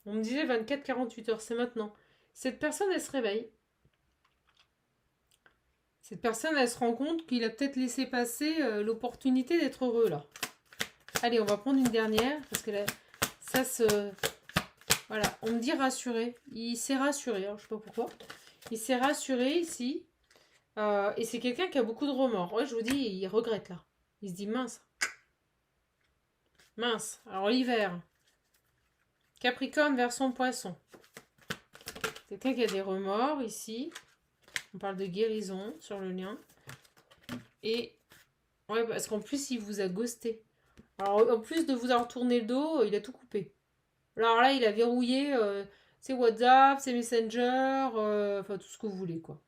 On me disait 24-48 heures, c'est maintenant. Cette personne, elle se réveille. Cette personne, elle se rend compte qu'il a peut-être laissé passer l'opportunité d'être heureux, là. Allez, on va prendre une dernière, parce que là, ça se... Voilà, on me dit rassuré. Il s'est rassuré, hein, je sais pas pourquoi. Il s'est rassuré ici. Et c'est quelqu'un qui a beaucoup de remords. Ouais, je vous dis, il regrette, là. Il se dit, mince. Mince. Alors, l'hiver. Capricorne version poisson. Quelqu'un qui a des remords, ici. On parle de guérison sur le lien. Et... Ouais, parce qu'en plus, il vous a ghosté. Alors, en plus de vous avoir tourné le dos, il a tout coupé. Alors là, il a verrouillé ses WhatsApp, ses Messenger, enfin tout ce que vous voulez, quoi.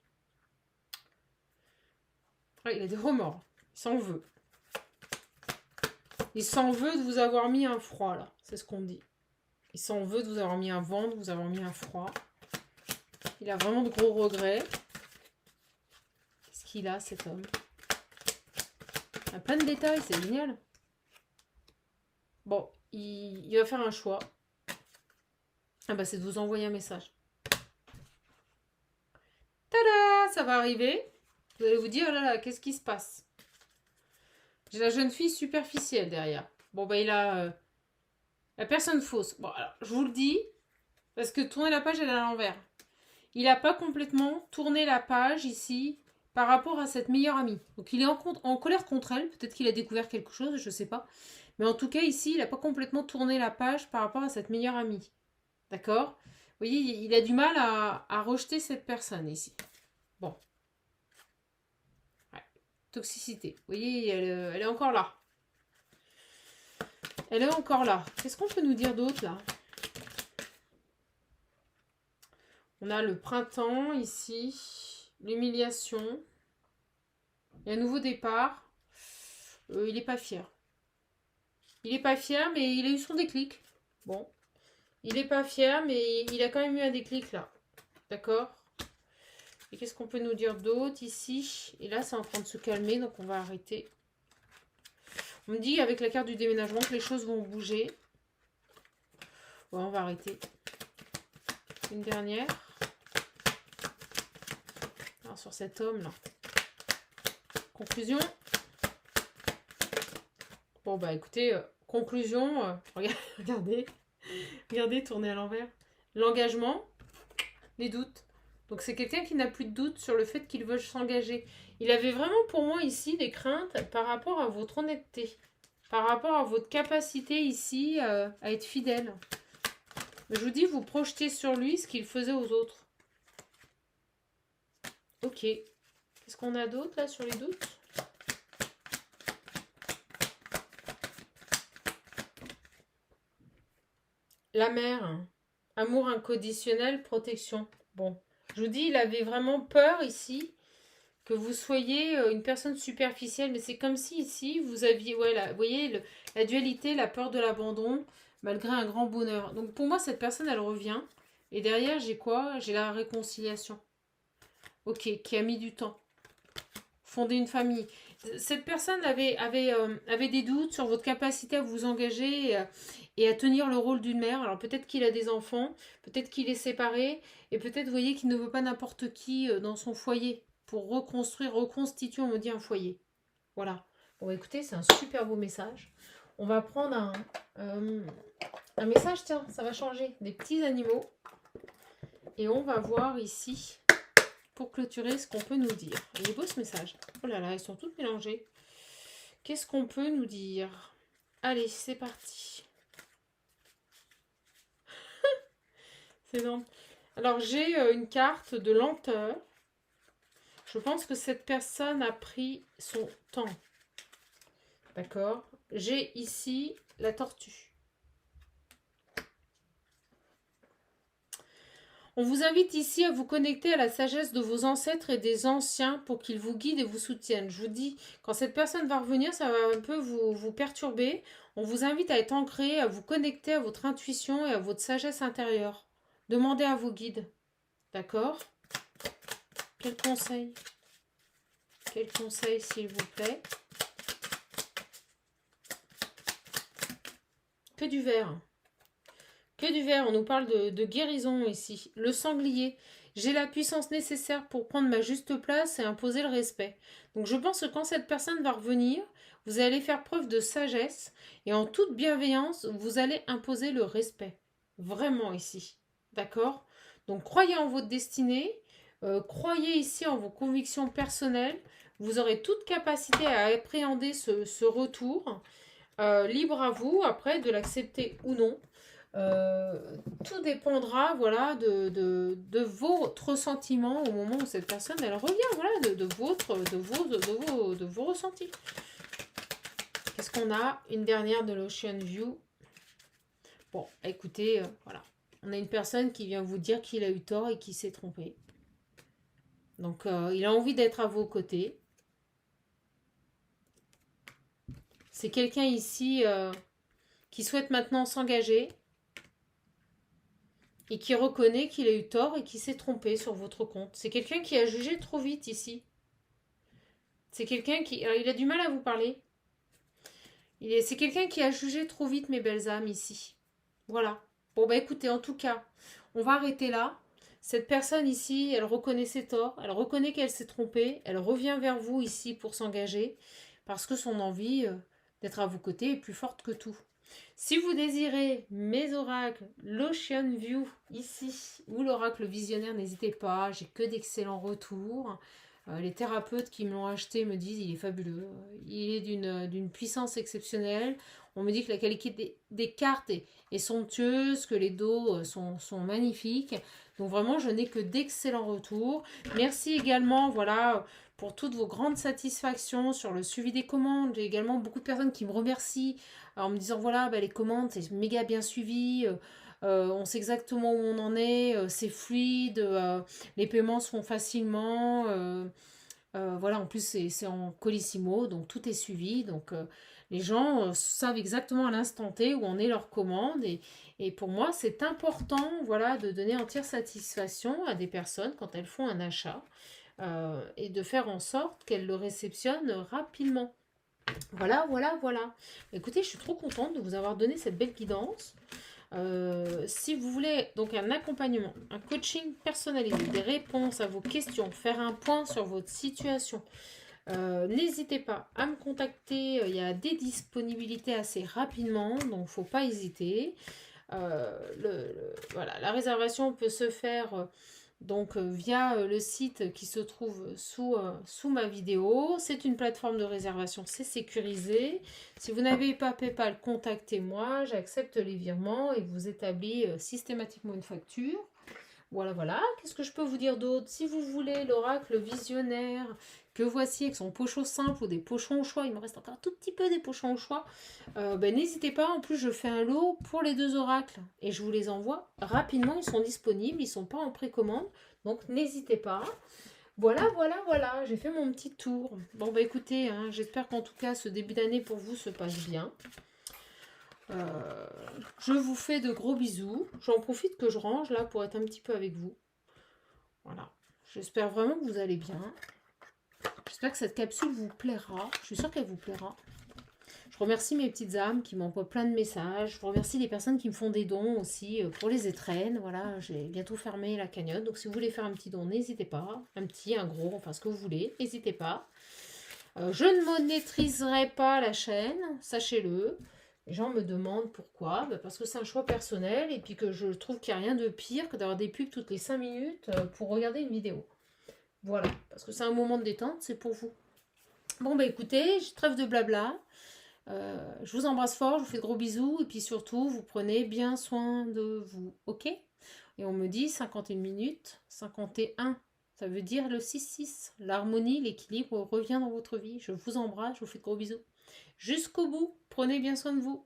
Ouais, il a des remords. Il s'en veut. Il s'en veut de vous avoir mis un froid, là. C'est ce qu'on dit. Il s'en veut de vous avoir mis un vent, de vous avoir mis un froid. Il a vraiment de gros regrets. Qu'est-ce qu'il a, cet homme? Il a plein de détails, c'est génial. Bon, il va faire un choix. Ah bah, c'est de vous envoyer un message. Tada! Ça va arriver. Vous allez vous dire, oh là là, qu'est-ce qui se passe? J'ai la jeune fille superficielle derrière. Bon, bah, il a la personne fausse. Bon, alors, je vous le dis, parce que tourner la page, elle est à l'envers. Il n'a pas complètement tourné la page ici par rapport à cette meilleure amie. Donc, il est en colère contre elle. Peut-être qu'il a découvert quelque chose, je ne sais pas. Mais en tout cas, ici, il n'a pas complètement tourné la page par rapport à cette meilleure amie. D'accord? Vous voyez, il a du mal à rejeter cette personne ici. Bon. Ouais. Toxicité. Vous voyez, elle est encore là. Elle est encore là. Qu'est-ce qu'on peut nous dire d'autre, là? On a le printemps, ici. l'humiliation, et un nouveau départ. Il n'est pas fier. Il n'est pas fier, mais il a eu son déclic. Bon. Il n'est pas fier, mais il a quand même eu un déclic là. D'accord? Et qu'est-ce qu'on peut nous dire d'autre ici? Et là, c'est en train de se calmer, donc on va arrêter. On me dit avec la carte du déménagement que les choses vont bouger. Ouais, on va arrêter. Une dernière. Alors, sur cet homme-là. Conclusion. Bon, bah écoutez, conclusion. Regardez. Regardez, tournez à l'envers. L'engagement, les doutes. Donc c'est quelqu'un qui n'a plus de doute sur le fait qu'il veut s'engager. Il avait vraiment pour moi ici des craintes par rapport à votre honnêteté. Par rapport à votre capacité ici à être fidèle. Je vous dis, vous projetez sur lui ce qu'il faisait aux autres. Ok. Qu'est-ce qu'on a d'autre là sur les doutes? La mère. Amour inconditionnel, protection. Bon. Je vous dis, il avait vraiment peur ici que vous soyez une personne superficielle. Mais c'est comme si ici, vous aviez, vous voyez, la dualité, la peur de l'abandon, malgré un grand bonheur. Donc pour moi, cette personne, elle revient. Et derrière, j'ai quoi? J'ai la réconciliation. Ok, qui a mis du temps. Fonder une famille. Cette personne avait des doutes sur votre capacité à vous engager et à tenir le rôle d'une mère. Alors peut-être qu'il a des enfants, peut-être qu'il est séparé, et peut-être, vous voyez, qu'il ne veut pas n'importe qui dans son foyer pour reconstituer, on me dit, un foyer. Voilà. Bon, écoutez, c'est un super beau message. On va prendre un message, tiens, ça va changer. Des petits animaux. Et on va voir ici... pour clôturer ce qu'on peut nous dire. Il est beau ce message. Oh là là, ils sont toutes mélangées. Qu'est-ce qu'on peut nous dire? Allez, c'est parti. C'est bon. Alors, j'ai une carte de lenteur. Je pense que cette personne a pris son temps. D'accord? J'ai ici la tortue. On vous invite ici à vous connecter à la sagesse de vos ancêtres et des anciens pour qu'ils vous guident et vous soutiennent. Je vous dis, quand cette personne va revenir, ça va un peu vous perturber. On vous invite à être ancré, à vous connecter à votre intuition et à votre sagesse intérieure. Demandez à vos guides. D'accord? Quel conseil? Quel conseil, s'il vous plaît? Que du vert. Que du vert, on nous parle de guérison ici. Le sanglier. J'ai la puissance nécessaire pour prendre ma juste place et imposer le respect. Donc je pense que quand cette personne va revenir, vous allez faire preuve de sagesse et en toute bienveillance, vous allez imposer le respect. Vraiment ici. D'accord? Donc croyez en votre destinée, croyez ici en vos convictions personnelles. Vous aurez toute capacité à appréhender ce retour. Libre à vous après de l'accepter ou non. Tout dépendra voilà de votre sentiment au moment où cette personne elle revient, voilà, de vos ressentis. Qu'est-ce qu'on a? Une dernière de l'Ocean View. Bon, écoutez, voilà, on a une personne qui vient vous dire qu'il a eu tort et qu'il s'est trompé, donc il a envie d'être à vos côtés. C'est quelqu'un ici qui souhaite maintenant s'engager et qui reconnaît qu'il a eu tort et qui s'est trompé sur votre compte. C'est quelqu'un qui a jugé trop vite ici. C'est quelqu'un qui... Alors, il a du mal à vous parler. C'est quelqu'un qui a jugé trop vite, mes belles âmes, ici. Voilà. Bon, bah écoutez, en tout cas, on va arrêter là. Cette personne ici, elle reconnaît ses torts, elle reconnaît qu'elle s'est trompée, elle revient vers vous ici pour s'engager, parce que son envie d'être à vos côtés est plus forte que tout. Si vous désirez mes oracles, l'Ocean View ici, ou l'oracle visionnaire, n'hésitez pas, j'ai que d'excellents retours. Les thérapeutes qui me l'ont acheté me disent il est fabuleux, il est d'une puissance exceptionnelle. On me dit que la qualité des cartes est somptueuse, que les dos sont magnifiques. Donc vraiment, je n'ai que d'excellents retours. Merci également, voilà, pour toutes vos grandes satisfactions sur le suivi des commandes. J'ai également beaucoup de personnes qui me remercient en me disant voilà, bah, les commandes, c'est méga bien suivi. On sait exactement où on en est, c'est fluide, les paiements se font facilement. Voilà, en plus c'est en Colissimo, donc tout est suivi. Donc les gens savent exactement à l'instant T où en est leur commande. Et pour moi, c'est important, voilà, de donner entière satisfaction à des personnes quand elles font un achat et de faire en sorte qu'elles le réceptionnent rapidement. Voilà, voilà, voilà. Écoutez, je suis trop contente de vous avoir donné cette belle guidance. Si vous voulez donc un accompagnement, un coaching personnalisé, des réponses à vos questions, faire un point sur votre situation, n'hésitez pas à me contacter. Il y a des disponibilités assez rapidement, donc il ne faut pas hésiter. Voilà, la réservation peut se faire donc via le site qui se trouve sous ma vidéo. C'est une plateforme de réservation, c'est sécurisé. Si vous n'avez pas PayPal, contactez-moi, j'accepte les virements et vous établis systématiquement une facture. Voilà, voilà. Qu'est-ce que je peux vous dire d'autre? Si vous voulez l'oracle visionnaire que voici avec son pochon simple ou des pochons au choix, il me reste encore un tout petit peu des pochons au choix, n'hésitez pas. En plus, je fais un lot pour les 2 oracles et je vous les envoie rapidement. Ils sont disponibles, ils ne sont pas en précommande, donc n'hésitez pas. Voilà, voilà, voilà, j'ai fait mon petit tour. Bon, bah écoutez, hein, j'espère qu'en tout cas, ce début d'année pour vous se passe bien. Je vous fais de gros bisous. J'en profite que je range là pour être un petit peu avec vous. Voilà. J'espère vraiment que vous allez bien. J'espère que cette capsule vous plaira. Je suis sûre qu'elle vous plaira. Je remercie mes petites âmes qui m'envoient plein de messages. Je remercie les personnes qui me font des dons aussi pour les étrennes. Voilà, j'ai bientôt fermé la cagnotte. Donc si vous voulez faire un petit don, n'hésitez pas. Un petit, un gros, enfin ce que vous voulez. N'hésitez pas. Je ne monétiserai pas la chaîne, sachez-le. Les gens me demandent pourquoi. Parce que c'est un choix personnel et puis que je trouve qu'il n'y a rien de pire que d'avoir des pubs toutes les 5 minutes pour regarder une vidéo. Voilà, parce que c'est un moment de détente, c'est pour vous. Bon, bah écoutez, je trêve de blabla. Je vous embrasse fort, je vous fais de gros bisous et puis surtout, vous prenez bien soin de vous, ok? Et on me dit 51 minutes, 51. Ça veut dire le 6-6. L'harmonie, l'équilibre revient dans votre vie. Je vous embrasse, je vous fais de gros bisous. Jusqu'au bout, prenez bien soin de vous.